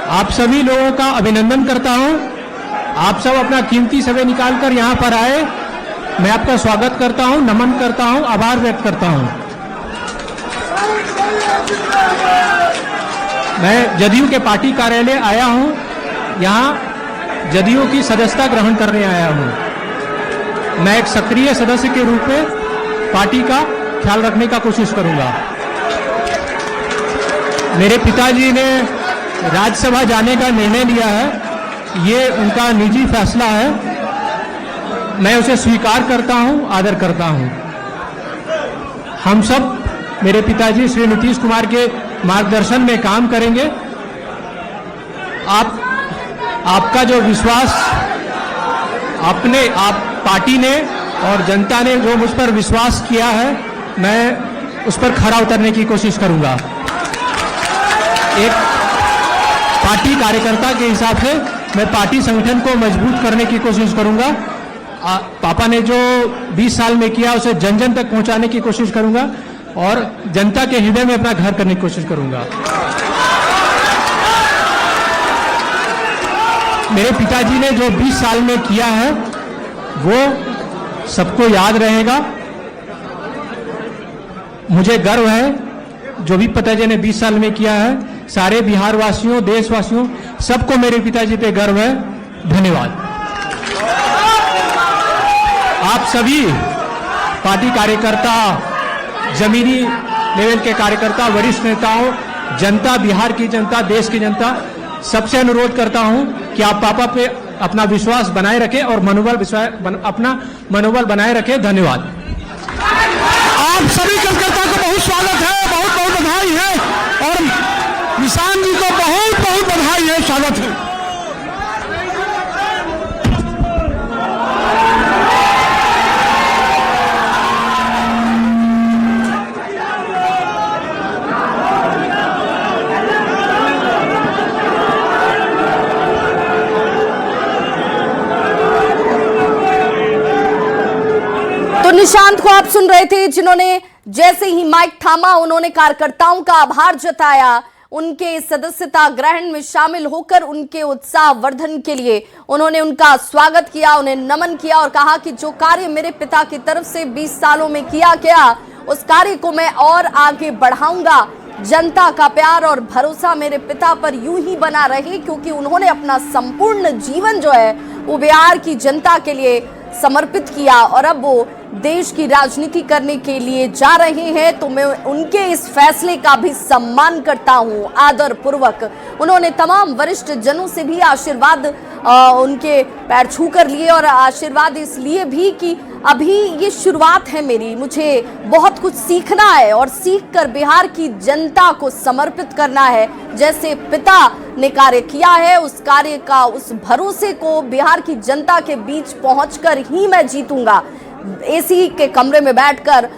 आप सभी लोगों का अभिनंदन करता हूं। आप सब अपना कीमती समय निकालकर यहां पर आए। मैं आपका स्वागत करता हूं, नमन करता हूं, आभार व्यक्त करता हूं। मैं जदयू के पार्टी कार्यालय आया हूं। यहां जदयू की सदस्यता ग्रहण करने आया हूं। मैं एक सक्रिय सदस्य के रूप में पार्टी का ख्याल रखने का कोशिश करूंगा। मेरे पिताजी ने राज्यसभा जाने का निर्णय लिया है। ये उनका निजी फैसला है। मैं उसे स्वीकार करता हूं, आदर करता हूं। हम सब मेरे पिताजी श्री नीतीश कुमार के मार्गदर्शन में काम करेंगे। आपका जो विश्वास आप पार्टी ने और जनता ने जो मुझ पर विश्वास किया है, मैं उस पर खरा उतरने की कोशिश करूंगा। एक पार्टी कार्यकर्ता के हिसाब से मैं पार्टी संगठन को मजबूत करने की कोशिश करूंगा। पापा ने जो 20 साल में किया उसे जन जन तक पहुंचाने की कोशिश करूंगा और जनता के हृदय में अपना घर करने की कोशिश करूंगा। मेरे पिताजी ने जो 20 साल में किया है वो सबको याद रहेगा। मुझे गर्व है जो भी पिताजी ने 20 साल में किया है। सारे बिहार वासियों, देशवासियों सबको मेरे पिताजी पे गर्व है। धन्यवाद। आप सभी पार्टी कार्यकर्ता, जमीनी लेवल के कार्यकर्ता, वरिष्ठ नेताओं, जनता, बिहार की जनता, देश की जनता, सबसे अनुरोध करता हूं कि आप पापा पे अपना विश्वास बनाए रखें और अपना मनोबल बनाए रखें। धन्यवाद। आप सभी कार्यकर्ता को बहुत स्वागत है, बहुत बहुत बधाई है और निशान जी को बहुत बहुत बधाई है, स्वागत है। तो निशांत को आप सुन रहे थे, जिन्होंने जैसे ही माइक थामा उन्होंने कार्यकर्ताओं का आभार जताया। उनके सदस्यता ग्रहण में शामिल होकर उनके उत्साह वर्धन के लिए उन्होंने उनका स्वागत किया, उन्हें नमन किया और कहा कि जो कार्य मेरे पिता की तरफ से 20 सालों में किया गया उस कार्य को मैं और आगे बढ़ाऊंगा। जनता का प्यार और भरोसा मेरे पिता पर यूं ही बना रहे, क्योंकि उन्होंने अपना संपूर्ण जीवन जो है वो बिहार की जनता के लिए समर्पित किया और अब वो देश की राजनीति करने के लिए जा रहे हैं। तो मैं उनके इस फैसले का भी सम्मान करता हूं, आदर पूर्वक। उन्होंने तमाम वरिष्ठ जनों से भी आशीर्वाद उनके पैर छू कर लिए और आशीर्वाद इसलिए भी कि अभी ये शुरुआत है मेरी, मुझे बहुत कुछ सीखना है और सीखकर बिहार की जनता को समर्पित करना है। जैसे पिता ने कार्य किया है, उस कार्य का, उस भरोसे को बिहार की जनता के बीच पहुंचकर ही मैं जीतूंगा। एसी के कमरे में बैठकर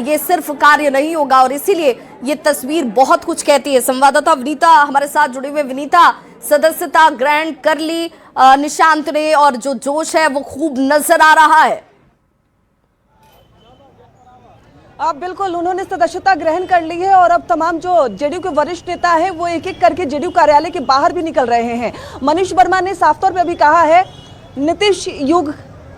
ये सिर्फ कार्य नहीं होगा और इसीलिए ये तस्वीर बहुत कुछ कहती है। संवाददाता विनीता हमारे साथ जुड़े हुए। विनीता, सदस्यता ग्रहण कर ली निशांत ने और जो जोश है वो खूब नजर आ रहा है। आप बिल्कुल, उन्होंने सदस्यता ग्रहण कर ली है और अब तमाम जो जेडीयू के वरिष्ठ नेता हैं वो एक एक करके जेडीयू कार्यालय के बाहर भी निकल रहे हैं। मनीष वर्मा ने साफ तौर पे भी कहा है नीतीश युग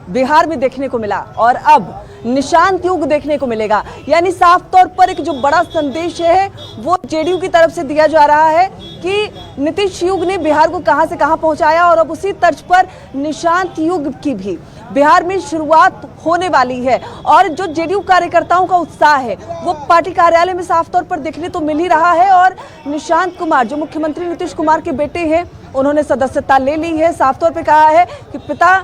बिहार में देखने को मिला और अब निशांत युग देखने को मिलेगा। यानी साफ तौर पर एक जो बड़ा संदेश है वो जेडीयू की तरफ से दिया जा रहा है कि नीतीश युग ने बिहार को कहां से कहां पहुंचाया और अब उसी तर्ज पर निशांत युग की भी बिहार में शुरुआत होने वाली है। और जो जेडीयू कार्यकर्ताओं का उत्साह है वो पार्टी कार्यालय में साफ तौर पर देखने तो मिल ही रहा है। और निशांत कुमार जो मुख्यमंत्री नीतीश कुमार के बेटे हैं, उन्होंने सदस्यता ले ली है। साफ तौर पर कहा है कि पिता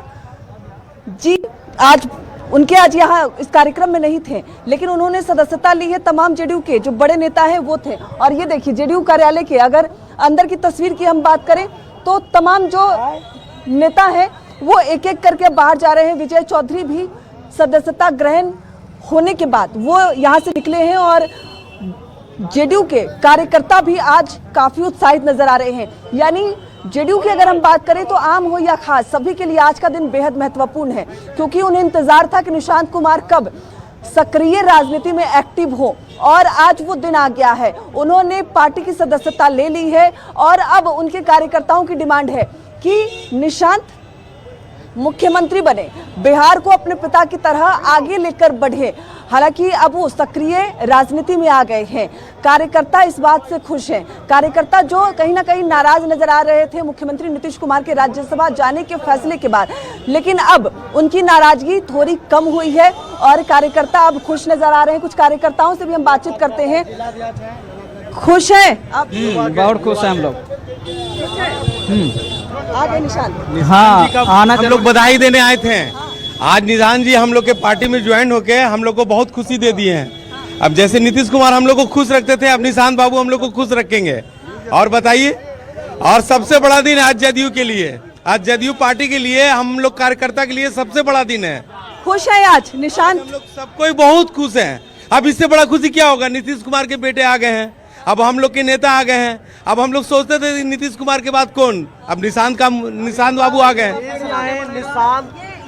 जी आज यहाँ इस कार्यक्रम में नहीं थे, लेकिन उन्होंने सदस्यता ली है। तमाम जेडीयू के जो बड़े नेता हैं वो थे और ये देखिए जेडीयू कार्यालय के अगर अंदर की तस्वीर की हम बात करें तो तमाम जो नेता हैं वो एक एक करके बाहर जा रहे हैं। विजय चौधरी भी सदस्यता ग्रहण होने के बाद वो यहाँ से निकले हैं और जेडीयू के कार्यकर्ता भी आज काफी उत्साहित नजर आ रहे हैं। यानी जेडीयू की अगर हम बात करें तो आम हो या खास, सभी के लिए आज का दिन बेहद महत्वपूर्ण है, क्योंकि उन्हें इंतजार था कि निशांत कुमार कब सक्रिय राजनीति में एक्टिव हो और आज वो दिन आ गया है। उन्होंने पार्टी की सदस्यता ले ली है और अब उनके कार्यकर्ताओं की डिमांड है कि निशांत मुख्यमंत्री बने, बिहार को अपने पिता की तरह आगे लेकर बढ़े। हालांकि अब वो सक्रिय राजनीति में आ गए हैं। कार्यकर्ता इस बात से खुश हैं। कार्यकर्ता जो कहीं ना कहीं नाराज नजर आ रहे थे मुख्यमंत्री नीतीश कुमार के राज्यसभा जाने के फैसले के बाद, लेकिन अब उनकी नाराजगी थोड़ी कम हुई है और कार्यकर्ता अब खुश नजर आ रहे हैं। कुछ कार्यकर्ताओं से भी हम बातचीत करते हैं। खुश हैं आप? बहुत खुश हैं हम लोग। आ गए निशांत? हाँ, आना हम लोग बधाई देने आए थे। आज निशांत जी हम लोग के पार्टी में ज्वाइन होके हम लोग को बहुत खुशी दे दिए हैं। अब जैसे नीतीश कुमार हम लोग को खुश रखते थे, अब निशांत बाबू हम लोग को खुश रखेंगे। और बताइए, और सबसे बड़ा दिन आज जदयू के लिए, आज जदयू पार्टी के लिए, हम लोग कार्यकर्ता के लिए सबसे बड़ा दिन है। खुश है आज निशांत? हम लोग सब कोई बहुत खुश हैं। अब इससे बड़ा खुशी क्या होगा? नीतीश कुमार के बेटे आ गए हैं, अब हम लोग के नेता आ गए हैं। अब हम लोग सोचते थे नीतीश कुमार के बाद कौन, अब निशांत बाबू आ गए।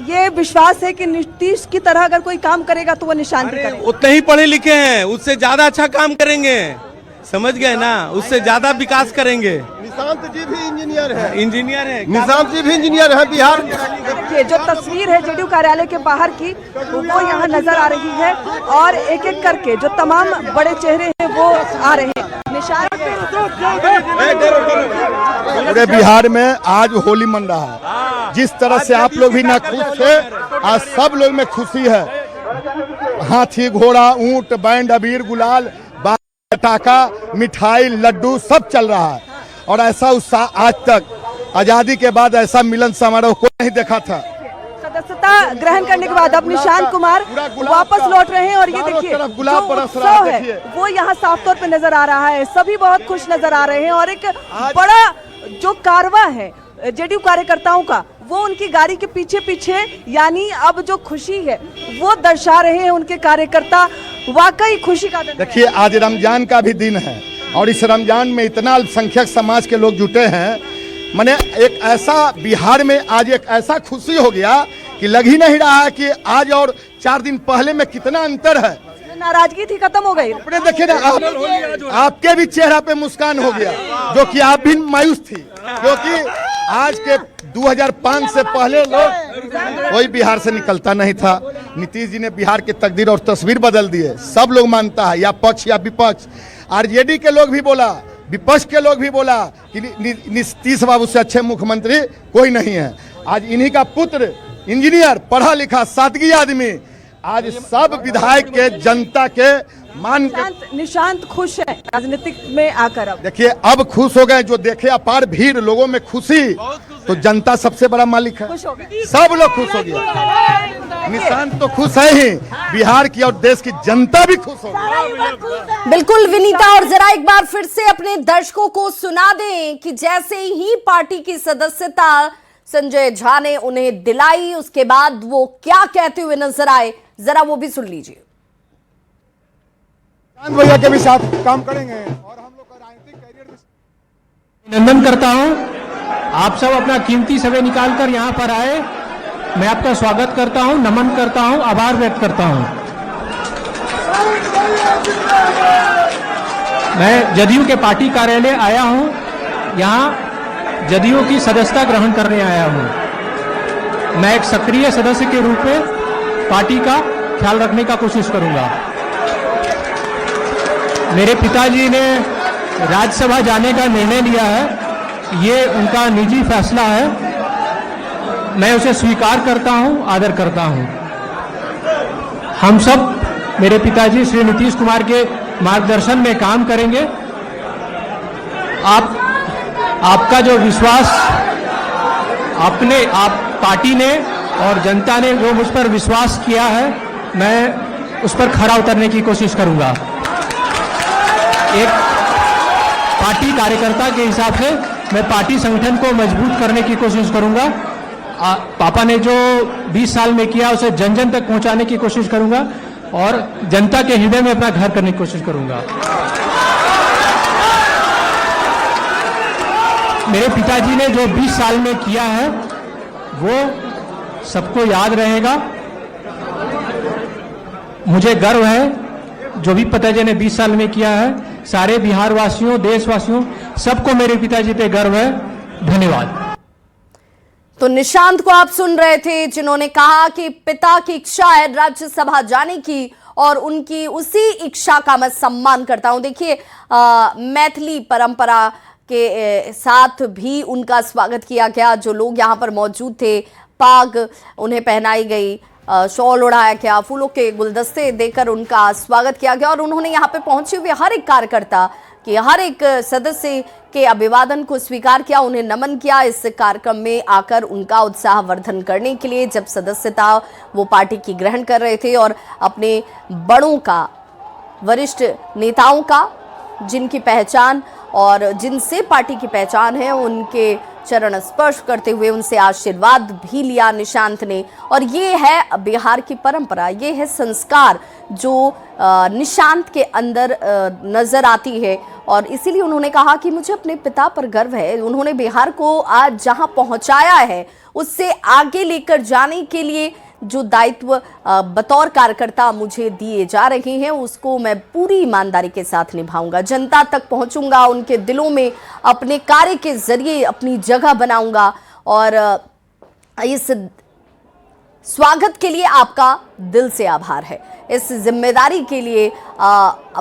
ये विश्वास है कि नीतीश की तरह अगर कोई काम करेगा तो वो निशांत करेगा। उतने ही पढ़े लिखे हैं, उससे ज्यादा अच्छा काम करेंगे, समझ गए ना, उससे ज्यादा विकास करेंगे। निशांत जी भी इंजीनियर है। इंजीनियर है निशांत जी भी इंजीनियर है बिहार में। ये जो तस्वीर है जेडीयू कार्यालय के बाहर की वो यहाँ नजर आ रही है और एक एक करके जो तमाम बड़े चेहरे हैं वो आ रहे हैं। पूरे बिहार में आज होली मन रहा है। जिस तरह से आप लोग भी ना खुश थे, आज सब लोग में खुशी है। हाथी घोड़ा ऊंट बैंड अबीर गुलाल पटाखा मिठाई लड्डू सब चल रहा है और ऐसा उत्साह आज तक आजादी के बाद ऐसा मिलन समारोह को नहीं देखा था। सदस्यता ग्रहण करने के बाद अब निशांत कुमार वापस लौट रहे हैं और ये देखिए गुलाब जो बरस रहा उत्सव है, है वो यहाँ साफ तौर पे नजर आ रहा है। सभी बहुत खुश नजर आ रहे हैं और एक बड़ा जो कारवां है जेडीयू कार्यकर्ताओं का वो उनकी गाड़ी के पीछे पीछे, यानी अब जो खुशी है वो दर्शा रहे हैं उनके कार्यकर्ता। वाकई खुशी का दिन। देखिए, आज रमजान का भी दिन है और इस रमजान में इतना अल्पसंख्यक समाज के लोग जुटे हैं। मैंने एक ऐसा बिहार में आज एक ऐसा खुशी हो गया कि लग ही नहीं रहा है कि आज और 4 दिन पहले में कितना अंतर है। नाराजगी थी खत्म हो गई। अपने देखिए ना, आपके भी चेहरा पे मुस्कान हो गया, जो कि आप भी मायूस थी, क्योंकि आज के 2005 से पहले लोग कोई बिहार से निकलता नहीं था। नीतीश जी ने बिहार की तकदीर और तस्वीर बदल दिए। सब लोग मानता है, या पक्ष या विपक्ष। आरजेडी के लोग भी बोला, विपक्ष के लोग भी बोला कि नीतीश बाबू से अच्छे मुख्यमंत्री कोई नहीं है। आज इन्हीं का पुत्र इंजीनियर, पढ़ा लिखा, सादगी आदमी, आज सब विधायक के जनता के मान के निशांत खुश है राजनीतिक में आकर। अब देखिए, अब खुश हो गए। जो देखे अपार भीड़, लोगों में खुशी, तो जनता सबसे बड़ा मालिक है। सब लोग खुश हो गया। निशांत तो खुश है ही, बिहार की और देश की जनता भी खुश हो गई। बिल्कुल विनीता, और जरा एक बार फिर से अपने दर्शकों को सुना दें कि जैसे ही पार्टी की सदस्यता संजय झा ने उन्हें दिलाई, उसके बाद वो क्या कहते हुए नजर आए, जरा वो भी सुन लीजिए। भैया के भी साथ काम करेंगे और हम लोग का राजनीतिक करियर भी। अभिनंदन करता हूं, आप सब अपना कीमती समय निकालकर यहां पर आए। मैं आपका स्वागत करता हूं, नमन करता हूं, आभार व्यक्त करता हूं। मैं जदयू के पार्टी कार्यालय आया हूं, यहां जदयू की सदस्यता ग्रहण करने आया हूं। मैं एक सक्रिय सदस्य के रूप में पार्टी का ख्याल रखने का कोशिश करूंगा। मेरे पिताजी ने राज्यसभा जाने का निर्णय लिया है, ये उनका निजी फैसला है। मैं उसे स्वीकार करता हूं, आदर करता हूं। हम सब मेरे पिताजी श्री नीतीश कुमार के मार्गदर्शन में काम करेंगे। आपका जो विश्वास आप पार्टी ने और जनता ने जो मुझ पर विश्वास किया है, मैं उस पर खरा उतरने की कोशिश करूंगा। एक पार्टी कार्यकर्ता के हिसाब से मैं पार्टी संगठन को मजबूत करने की कोशिश करूंगा। पापा ने जो 20 साल में किया उसे जन जन तक पहुंचाने की कोशिश करूंगा और जनता के हृदय में अपना घर करने की कोशिश करूंगा। मेरे पिताजी ने जो 20 साल में किया है वो सबको याद रहेगा। मुझे गर्व है जो भी पिताजी ने 20 साल में किया है। सारे बिहार वासियों, देशवासियों, सबको मेरे पिताजी पे गर्व है। धन्यवाद। तो निशांत को आप सुन रहे थे, जिन्होंने कहा कि पिता की इच्छा है राज्यसभा जाने की और उनकी उसी इच्छा का मैं सम्मान करता हूं। देखिए, मैथिली परंपरा के साथ भी उनका स्वागत किया गया। जो लोग यहाँ पर मौजूद थे, पाग उन्हें पहनाई गई, शॉल उड़ाया गया, फूलों के गुलदस्ते देकर उनका स्वागत किया गया और उन्होंने यहाँ पे पहुंचे हुए हर एक कार्यकर्ता कि हर एक सदस्य के अभिवादन को स्वीकार किया, उन्हें नमन किया। इस कार्यक्रम में आकर उनका उत्साहवर्धन करने के लिए जब सदस्यता वो पार्टी की ग्रहण कर रहे थे और अपने बड़ों का, वरिष्ठ नेताओं का, जिनकी पहचान और जिनसे पार्टी की पहचान है, उनके चरण स्पर्श करते हुए उनसे आशीर्वाद भी लिया निशांत ने। और ये है बिहार की परंपरा, ये है संस्कार जो निशांत के अंदर नजर आती है और इसीलिए उन्होंने कहा कि मुझे अपने पिता पर गर्व है। उन्होंने बिहार को आज जहां पहुंचाया है उससे आगे लेकर जाने के लिए जो दायित्व बतौर कार्यकर्ता मुझे दिए जा रहे हैं उसको मैं पूरी ईमानदारी के साथ निभाऊंगा। जनता तक पहुंचूंगा, उनके दिलों में अपने कार्य के जरिए अपनी जगह बनाऊंगा और इस स्वागत के लिए आपका दिल से आभार है। इस जिम्मेदारी के लिए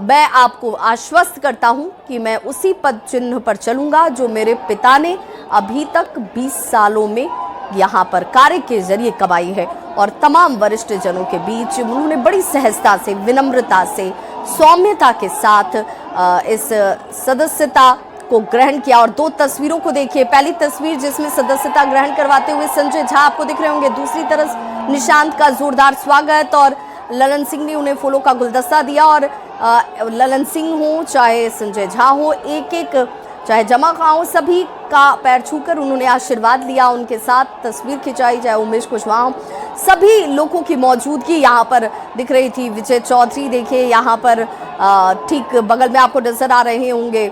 मैं आपको आश्वस्त करता हूं कि मैं उसी पद चिन्ह पर चलूंगा जो मेरे पिता ने अभी तक 20 सालों में यहाँ पर कार्य के जरिए कमाई है। और तमाम वरिष्ठ जनों के बीच उन्होंने बड़ी सहजता से, विनम्रता से, सौम्यता के साथ इस सदस्यता को ग्रहण किया। और दो तस्वीरों को देखिए, पहली तस्वीर जिसमें सदस्यता ग्रहण करवाते हुए संजय झा आपको दिख रहे होंगे, दूसरी तरफ निशांत का जोरदार स्वागत और ललन सिंह ने उन्हें फूलों का गुलदस्ता दिया। और ललन सिंह हो चाहे संजय झा हो, एक एक चाहे जमा खां हो, सभी का पैर छूकर उन्होंने आशीर्वाद लिया, उनके साथ तस्वीर खिंचाई, चाहे उमेश कुशवाहा, सभी लोगों की मौजूदगी यहाँ पर दिख रही थी। विजय चौधरी देखिए यहाँ पर ठीक बगल में आपको नजर आ रहे होंगे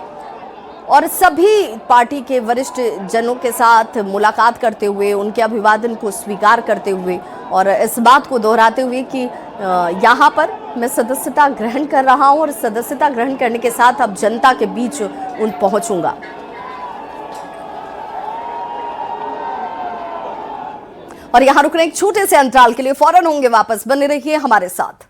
और सभी पार्टी के वरिष्ठ जनों के साथ मुलाकात करते हुए, उनके अभिवादन को स्वीकार करते हुए और इस बात को दोहराते हुए कि यहाँ पर मैं सदस्यता ग्रहण कर रहा हूँ और सदस्यता ग्रहण करने के साथ अब जनता के बीच पहुंचूंगा। और यहाँ रुकने एक छोटे से अंतराल के लिए फौरन होंगे वापस, बने रहिए हमारे साथ।